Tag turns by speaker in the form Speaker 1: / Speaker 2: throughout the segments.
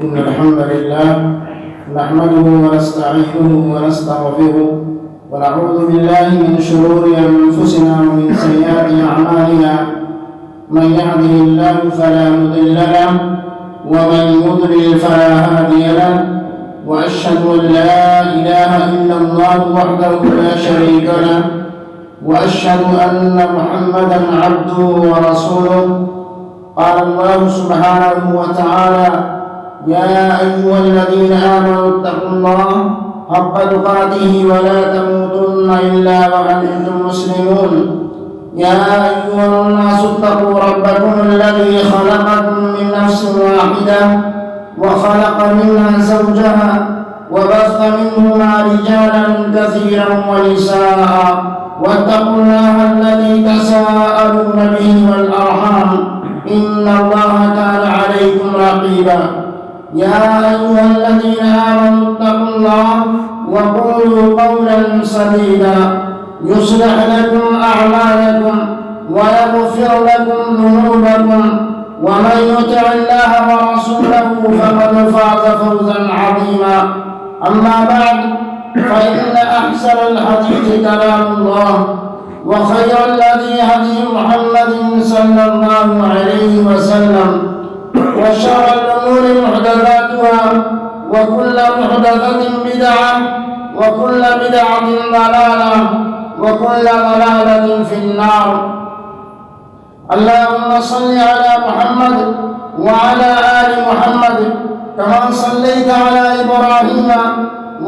Speaker 1: إن الحمد لله نحمده ونستعينه ونستغفره ونعوذ بالله من شرور أنفسنا ومن سيئات أعمالنا من يهده الله فلا مضل له ومن يضلل فلا هادي له وأشهد أن لا إله إلا الله وحده لا شريك له وأشهد أن محمدا عبده ورسوله. قال الله سبحانه وتعالى: يا أيها الذين آمنوا اتقوا الله حق تقاته ولا تموتن إلا وأنتم مسلمون. يا أيها الناس اتقوا ربكم الذي خلقكم من نفس واحدة وخلق منها زوجها وبث منهما رجالا كثيرا ونساء واتقوا الله الذي تساءلون به والأرحام إن الله كان عليكم رقيبا. يا أيها الذين آمنوا اتقوا الله وقولوا قولا سديدا يصلح لكم أعمالكم ويغفر لكم ذنوبكم ومن يطع الله ورسوله فقد فاز فوزا عظيما. أما بعد فإن أحسن الحديث كلام الله وخير الهدي هدي محمد صلى الله عليه وسلم وشر الأمور محدثاتها وكل محدثة بدعة وكل بدعة ضلالة وكل ضلالة في النار. اللهم صل على محمد وعلى آل محمد كما صليت على إبراهيم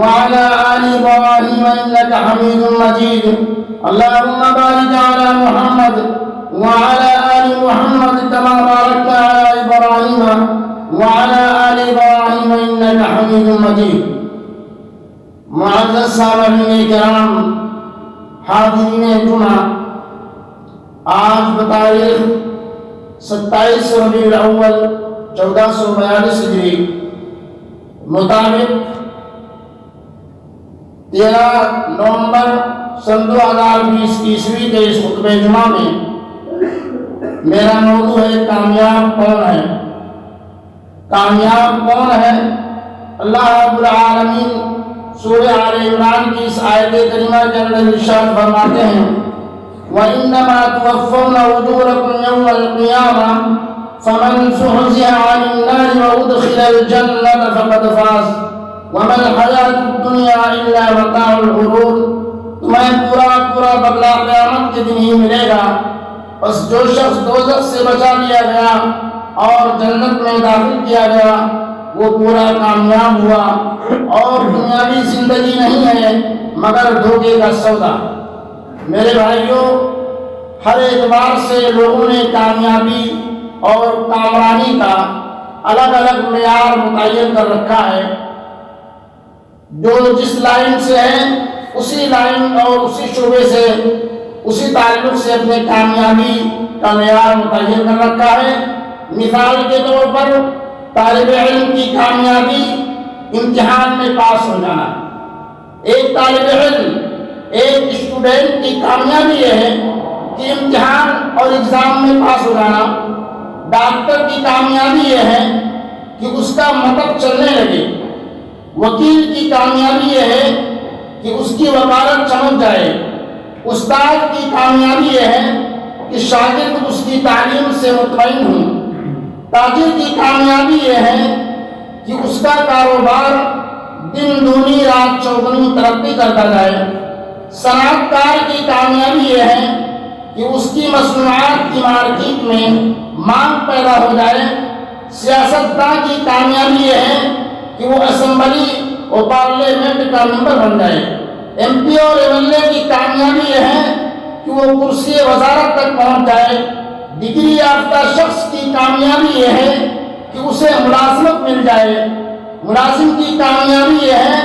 Speaker 1: وعلى آل إبراهيم إنك حميد مجيد. اللهم بارك على محمد وعلى آل محمد كما باركت على إبراهيم وعلى آل إبراهيم إنك حميد مجيد. معزز سامعین کرام، حاضرین جمعہ، آج بتاریخ 27 ربیع الاول 1442 ہجری مطابق 13 نومبر سن 2020 عیسوی کے اس خطبہ جمعہ میں میرا موضوع ہے: کامیاب کون ہے؟ کامیاب کون ہے؟ اللہ رب العالمین سورہ آل عمران کی اس آیت کریمہ کے اندر ارشاد فرماتے ہیں: وَإِنَّمَا تُوَفَّوْنَ أُجُورَكُمْ يَوْمَ الْقِيَامَةِ فَمَنْ زُحْزِحَ عَنِ النَّارِ وَأُدْخِلَ الْجَنَّةَ فَقَدْ فَازَ وَمَا الْحَيَاةُ الدُّنْيَا إِلَّا مَتَاعُ الْغُرُورِ. تمہیں پورا بدلہ قیامت کے دن ہی ملے گا. بس جو شخص دوزخ سے بچا لیا گیا اور جنت میں داخل کیا گیا وہ پورا کامیاب ہوا، اور دنیاوی زندگی نہیں ہے مگر دھوکے کا سودا. میرے بھائیوں، ہر اعتبار سے لوگوں نے کامیابی اور کامرانی کا الگ الگ معیار متعین کر رکھا ہے. جو جس لائن سے ہے اسی لائن اور اسی شعبے سے، اسی تعلق سے اپنے کامیابی کا معیار متعین کر رکھا ہے. مثال کے طور پر طالب علم کی کامیابی امتحان میں پاس ہو جانا. ایک طالب علم، ایک اسٹوڈنٹ کی کامیابی یہ ہے کہ امتحان اور ایگزام میں پاس ہو جانا. ڈاکٹر کی کامیابی یہ ہے کہ اس کا مطلب چلنے لگے. وکیل کی کامیابی یہ ہے کہ اس کی وکالت چمک جائے. استاد کی کامیابی یہ ہے کہ شاگرد اس کی تعلیم سے مطمئن ہوں. تاجر کی کامیابی یہ ہے کہ اس کا کاروبار دن دونی رات چوگنی ترقی کرتا جائے. صنعت کار کی کامیابی یہ ہے کہ اس کی مصنوعات کی مارکیٹ میں مانگ پیدا ہو جائے. سیاستداں کی کامیابی یہ ہے کہ وہ اسمبلی اور پارلیمنٹ کا ممبر بن جائے. ایم پی اور ایم ایل اے کی کامیابی یہ ہے کہ وہ کرسی وزارت تک پہنچ جائے. ڈگری یافتہ شخص کی کامیابی یہ ہے کہ اسے ملازمت مل جائے. ملازم کی کامیابی یہ ہے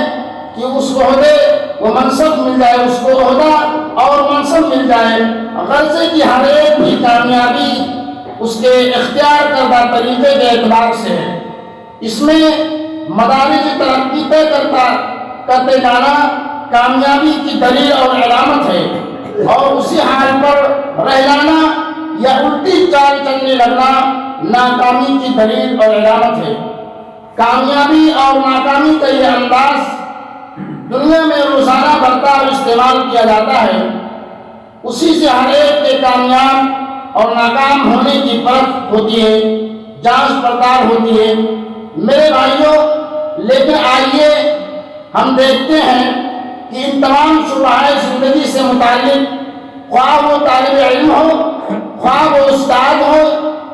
Speaker 1: کہ اس کو عہدے و منصب مل جائے، اس کو عہدہ اور منصب مل جائے. غرضے کی ہر ایک کی کامیابی اس کے اختیار کردہ طریقے کے اعتبار سے ہے. اس میں مدارج ترقی طے کرتے جانا کامیابی کی دلیل اور علامت ہے، اور اسی حال پر رہ جانا یا الٹی چال چلنے لگنا ناکامی کی دلیل اور علامت ہے. کامیابی اور ناکامی کا یہ انداز دنیا میں روزانہ بڑھتا اور استعمال کیا جاتا ہے، اسی سے ہر ایک کے کامیاب اور ناکام ہونے کی پرکھ ہوتی ہے، جانچ پڑتال ہوتی ہے۔ میرے بھائیوں، لیکن آئیے ہم دیکھتے ہیں کہ ان تمام شعبۂ زندگی سے متعلق، خواہ وہ طالب علم ہو، خواہ وہ استاد ہو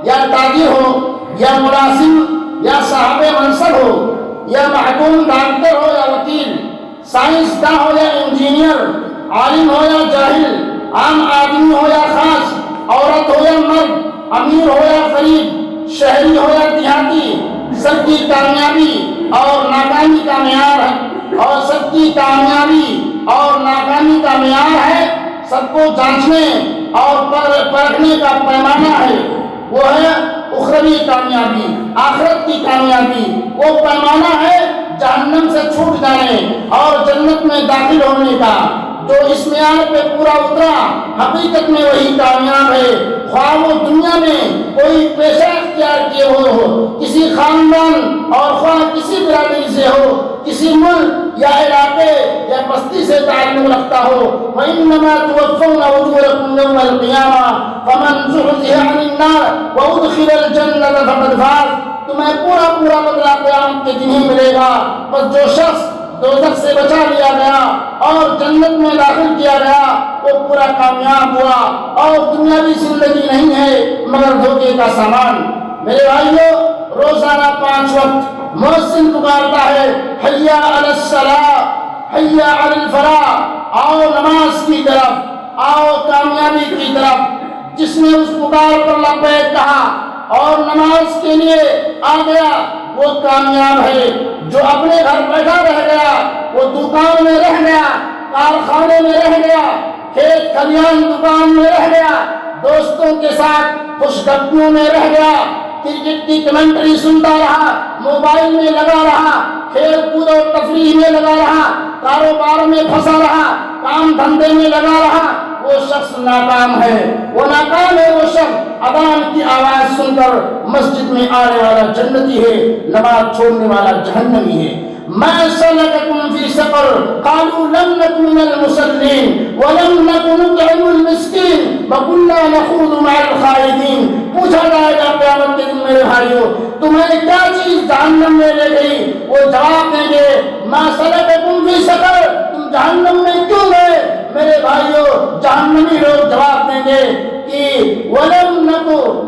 Speaker 1: یا تاجر ہو یا ملازم یا صاحب منصب ہو یا محکوم ڈاکٹر ہو یا وکیل، سائنسداں ہو یا انجینئر، عالم ہو یا جاہل، عام آدمی ہو یا خاص، عورت ہو یا مرد، امیر ہو یا غریب، شہری ہو یا دیہاتی، سب کی کامیابی اور ناکامی کا معیار ہے، اور سب کی کامیابی اور ناکامی کا معیار ہے، سب کو جانچنے اور پرکھنے کا پیمانہ ہے، وہ ہے اخروی کامیابی، آخرت کی کامیابی۔ وہ پیمانہ ہے جہنم سے چھوٹ جانے اور جنت میں داخل ہونے کا۔ جو اس معیار پہ پورا اترا حقیقت میں وہی کامیاب ہے، خواہ وہ دنیا میں کوئی پیشہ اختیار کیے ہو، کسی خاندان اور خواہ کسی برادری سے ہو، کسی ملک یا علاقے یا بستی سے تعلق رکھتا ہو۔ وَإِنَّمَا تُوَفَّوْنَ أُجُورَكُمْ يَوْمَ الْقِيَامَةِ فَمَنْ زُحْزِحَ عَنِ النَّارِ وَأُدْخِلَ الْجَنَّةَ فَقَدْ فَازَ۔ تمہیں پورا بدلہ قیامت کے دن ہی ملے گا۔ بس جو شخص دوزخ سے بچا لیا گیا اور جنت میں داخل کیا گیا وہ پورا کامیاب ہوا، اور دنیاوی زندگی نہیں ہے مگر دھوکے کا سامان۔ میرے بھائیوں، روزانہ 5 وقت مؤذن پکارتا ہے، حی علی الصلاۃ، حی علی الفلاح، آؤ نماز کی طرف، آؤ کامیابی کی طرف۔ جس نے اس پکار پر لبیک کہا اور نماز کے لیے آ گیا وہ کامیاب ہے۔ جو اپنے گھر بیٹھا رہ گیا وہ دکان میں رہ گیا، کارخانے میں رہ گیا، کھیت کھلیان دکان میں رہ گیا، دوستوں کے ساتھ خوش گپیوں میں رہ گیا، کرکٹ کی کمنٹری سنتا رہا، موبائل میں لگا رہا، کھیل کود اور تفریح میں لگا رہا، کاروبار میں پھنسا رہا، کام دھندے میں لگا رہا، وہ شخص ناکام ہے۔ وہ ناکام ہے وہ شخص اذان کی آواز سن کر مسجد میں آنے والا جنتی ہے، نماز چھوڑنے والا جہنمی ہے۔ ما سلككم في سقر قالوا لم نكن من المصلين ولم نكن نطعم المسكين وكنا نخوض مع الخائضين۔ پوچھا جائے گا قیامت کے دن میرے بھائیوں تمہیں کیا چیز جہنم میں لے گئی؟ وہ جواب دیں گے ما سلككم في سقر، تم جہنم میں کیوں گئے؟ میرے بھائیوں جہنمی لوگ جواب دیں گے کہ ولم نكن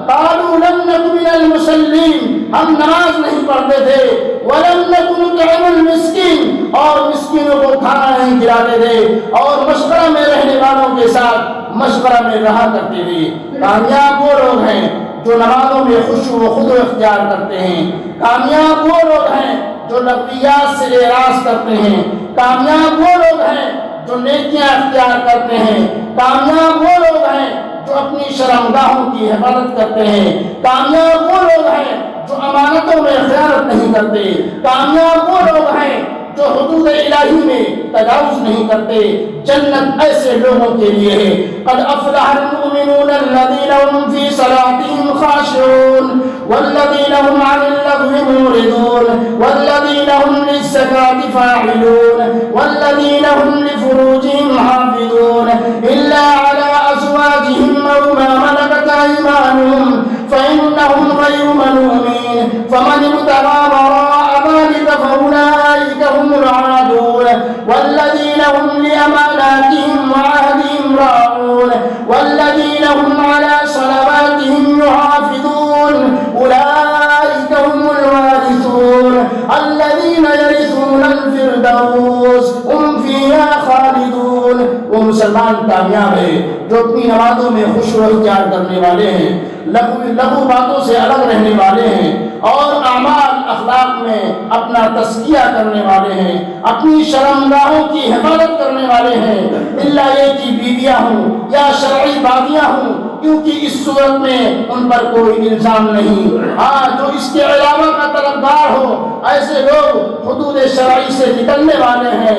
Speaker 1: قالوا لم نكن من المصلين، ہم نماز نہیں پڑھتے تھے، ولم نكن نطعم المسكين، اور مسکینوں کو کھانا نہیں کھلاتے تھے، اور مشورہ میں رہنے والوں کے ساتھ مشورہ میں رہا کرتے تھے۔ کامیاب وہ لوگ ہیں جو نمازوں میں خشوع و خضوع اختیار کرتے ہیں، کامیاب وہ لوگ ہیں جو لغویات سے اعراض کرتے ہیں، کامیاب وہ لوگ ہیں جو نیکیاں اختیار کرتے ہیں، کامیاب وہ لوگ ہیں جو اپنی شرمگاہوں کی حفاظت کرتے ہیں، کامیاب وہ لوگ ہیں جو امانتوں میں خیانت نہیں کرتے، کامیاب وہ لوگ ہیں جو حدود الہی میں تجاوز نہیں کرتے۔ جنت ایسے لوگوں کے لیے ہے۔ قد افلح المؤمنون الذين هم في صلاتهم خاشعون والذين هم عن اللغو معرضون والذين هم للزكاة فاعلون والذين هم لفروجهم حافظون إلا على أزواجهم أو ما ملكت أيمانهم فإنهم غير ملومين فمن ابتغى وراء ذلك فأولئك هم العادون والذين هم لأماناتهم وعهدهم راعون والذين هم على صلواتهم يحافظون أولئك هم الوارثون الذين يرثون الفردوس هم فيها خالدون۔ وہ مسلمان کامیاب ہے جو اپنی نمازوں میں خشوع اختیار کرنے والے ہیں، لغو باتوں سے الگ رہنے والے ہیں، اور اعمال اخلاق میں اپنا تزکیہ کرنے والے ہیں، اپنی شرمگاہوں کی حفاظت کرنے والے ہیں، الا یہ کہ بیویاں ہوں یا شرعی باغیاں ہوں، کیونکہ اس صورت میں ان پر کوئی الزام نہیں۔ ہاں جو اس کے علاوہ کا طلبگار ہو ایسے لوگ حدود شرعی سے نکلنے والے ہیں۔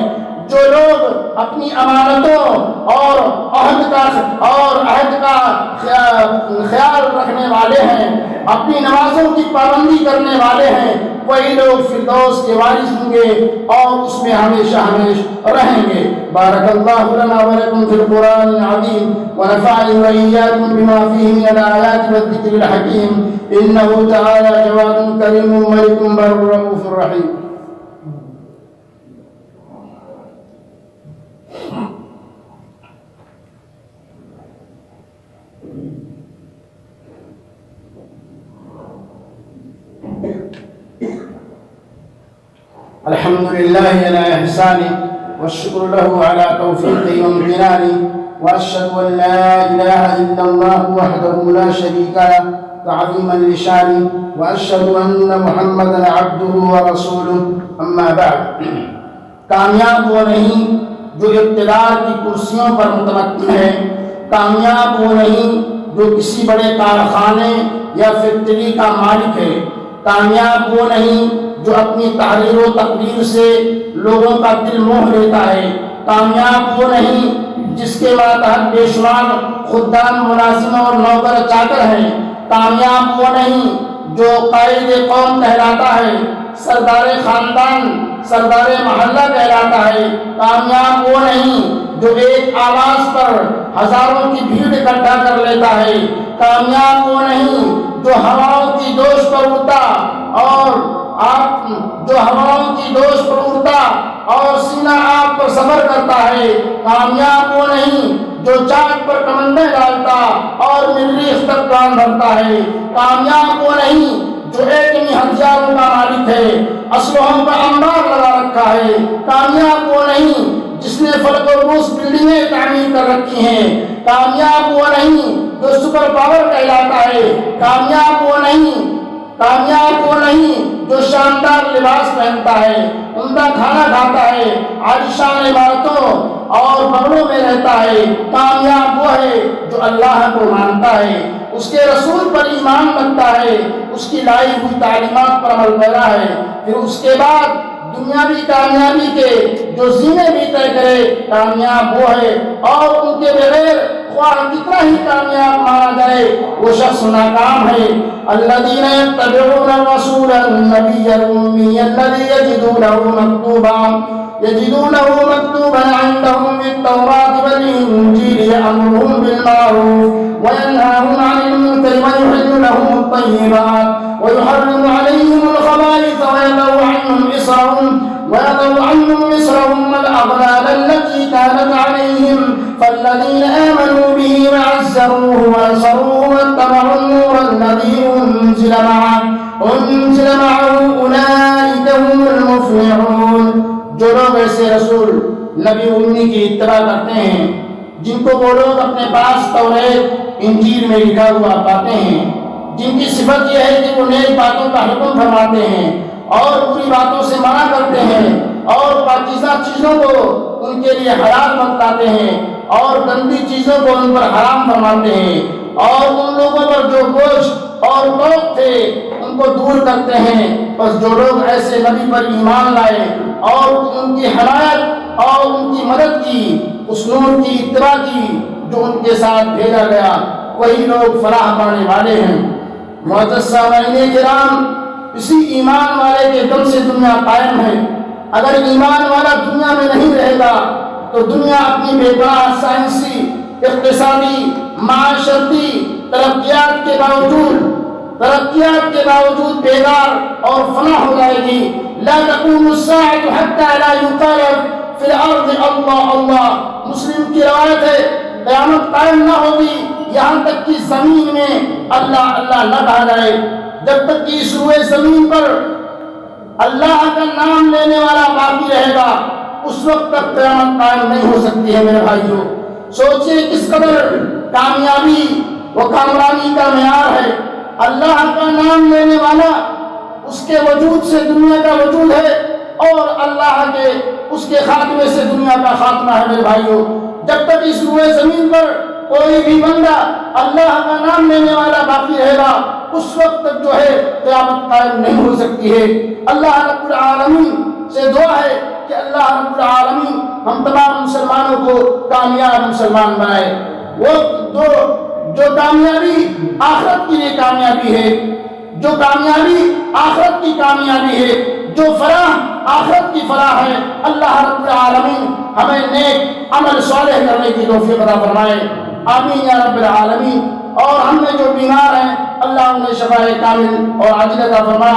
Speaker 1: جو لوگ اپنی امانتوں اور عہد کا خیال رکھنے والے ہیں، اپنی نمازوں کی پابندی کرنے والے ہیں، وہی لوگ فردوس کے وارث ہوں گے اور اس میں ہمیشہ ہمیشہ رہیں گے۔ بارک اللہ لنا ولکم فی القرآن العظیم ونفعني وإياكم بما فيه من الآيات والذكر الحكيم إنه تعالى جواد كريم ملك بر رؤوف رحيم۔ الحمد لله على إحسانه والشكر له على توفيقه وامتنانه وأشهد أن لا إله إلا الله وحده لا شريك له تعظيما لشانه وأشهد أن محمدا عبده ورسوله أما بعد۔ کامیاب وہ نہیں جو اقتدار کی کرسیوں پر متمکن ہے، کامیاب وہ نہیں جو کسی بڑے کارخانے یا فیکٹری کا مالک ہے، کامیاب وہ نہیں جو اپنی تحریر و تقریر سے لوگوں کا دل موہ لیتا ہے، کامیاب وہ نہیں جس کے ماتحت بے شمار خدام، ملازم اور نوکر چاکر ہیں، کامیاب وہ نہیں جو قائد قوم کہلاتا ہے، سردار خاندان، سردار محلہ کہلاتا ہے، کامیاب وہ نہیں جو ایک آواز پر ہزاروں کی بھیڑ اکٹھا کر لیتا ہے، کامیاب وہ نہیں جو ہواؤں کی دوش پر اڑتا اور سینہ آپ پر صبر کرتا ہے، کامیاب وہ نہیں جو چاند پر کمندیں ڈالتا اور مریخ تک کان بھرتا ہے، کامیاب وہ نہیں جو ایٹمی ہتھیاروں کا مالک ہے، اسلحوں کا انبار لگا رکھا ہے، کامیاب وہ نہیں جس نے فلک و روس بلڈنگیں تعمیر کر رکھی ہیں، کامیاب وہ نہیں جو سپر پاور کہلاتا ہے، کامیاب وہ نہیں جو شاندار لباس پہنتا ہے، عمدہ کھانا کھاتا ہے، عالیشان عمارتوں اور بنگلوں میں رہتا ہے، کامیاب وہ ہے جو اللہ کو مانتا ہے، اس کے رسول پر ایمان رکھتا ہے، اس کی لائی ہوئی تعلیمات پر عمل پیرا ہے، پھر اس کے بعد دنیاوی کامیابی کے جو زینے بھی طے کرے، کامیاب وہ ہے، اور ان کے بغیر خواہ کتنا ہی کامیاب مانا جائے وہ شخص ناکام ہے۔ الذین یتبعون الرسول النبی الأمی الذی یجدونه مکتوبا عندهم في التوراة والإنجیل یأمرهم بالمعروف وینهاهم عن المنکر ویحل لهم الطیبات ويحرم عليهم الخبائث ويضع عنهم إصرهم والأغلال التي كانت عليهم فالذين آمنوا به وعزروه ونصروه واتبعوا النور الذي أنزل معه أولئك هم المفلحون۔ جو لوگ ایسے رسول نبی امی کی اتباع کرتے ہیں جن کو وہ لوگ اپنے پاس توریت انجیل میں لکھا ہوا پاتے ہیں، جن کی صفت یہ ہے کہ وہ نیک باتوں کا حکم فرماتے ہیں اور بری باتوں سے منع کرتے ہیں اور پاکیزہ چیزوں کو ان کے لیے حلال بتلاتے ہیں اور گندی چیزوں کو ان پر حرام فرماتے ہیں، اور ان لوگوں پر جو گوشت اور ٹوک تھے ان کو دور کرتے ہیں۔ بس جو لوگ ایسے نبی پر ایمان لائے اور ان کی حمایت اور ان کی مدد کی، اس نور کی اتباع کی جو ان کے ساتھ بھیجا گیا، وہی لوگ فلاح پانے والے ہیں۔ معزز سامعین کرام، اسی ایمان والے کے دم سے دنیا قائم ہے۔ اگر ایمان والا دنیا میں نہیں رہے گا تو دنیا اپنی بے پناہ سائنسی، اقتصادی، معاشرتی ترقیات کے باوجود بیدار اور فنا ہو جائے گی۔ لا تقوم الساعة حتى لا يقال في الارض اللہ اللہ۔ مسلم کی روایت ہے قیامت قائم نہ ہوگی یہاں تک کہ زمین میں اللہ اللہ نہ کہا جائے۔ جب تک کہ اس روئے زمین پر اللہ کا نام لینے والا باقی رہے گا اس وقت تک قیامت قائم نہیں ہو سکتی ہے۔ میرے بھائیوں، سوچئے کس قدر کامیابی و کامرانی کا معیار ہے۔ اللہ کا نام لینے والا، اس کے وجود سے دنیا کا وجود ہے اور اللہ کے اس کے خاتمے سے دنیا کا خاتمہ ہے۔ میرے بھائیوں، جب تک اس روئے زمین پر کوئی بھی بندہ اللہ کا نام لینے والا باقی رہے گا اس وقت تک جو ہے قیامت قائم نہیں ہو سکتی ہے۔ اللہ رب العالمین سے دعا ہے کہ اللہ رب العالمین ہم تمام مسلمانوں کو کامیاب مسلمان بنائے. وہ جو کامیابی آخرت کی لیے کامیابی ہے، جو کامیابی آخرت کی کامیابی ہے، جو فلاح آخرت کی فلاح ہے، اللہ رب العالمین ہمیں نیک عمل صالح کرنے کی توفیق عطا فرمائے. آمین یا رب العالمین. اور ہم میں جو بیمار ہیں اللہ انہیں شفاء کامل اور عاجل عطا فرما،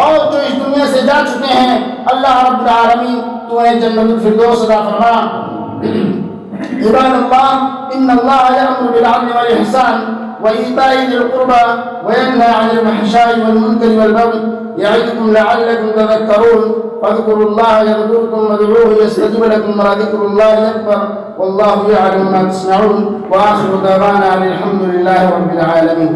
Speaker 1: اور جو اس دنیا سے جا چکے ہیں اللہ رب العالمین تو انہیں جنت الفردوس عطا فرما. عباد اللہ ان اللہ یأمر بالعدل والإحسان وإيتاء ذي القربى وينهى عن الفحشاء والمنكر والبغي يعظكم لعلكم تذكرون. فاذكروا الله يذكركم وادعوه يستجب لكم ولذكر الله أكبر والله يعلم ما تصنعون. وآخر دعوانا الحمد لله رب العالمين.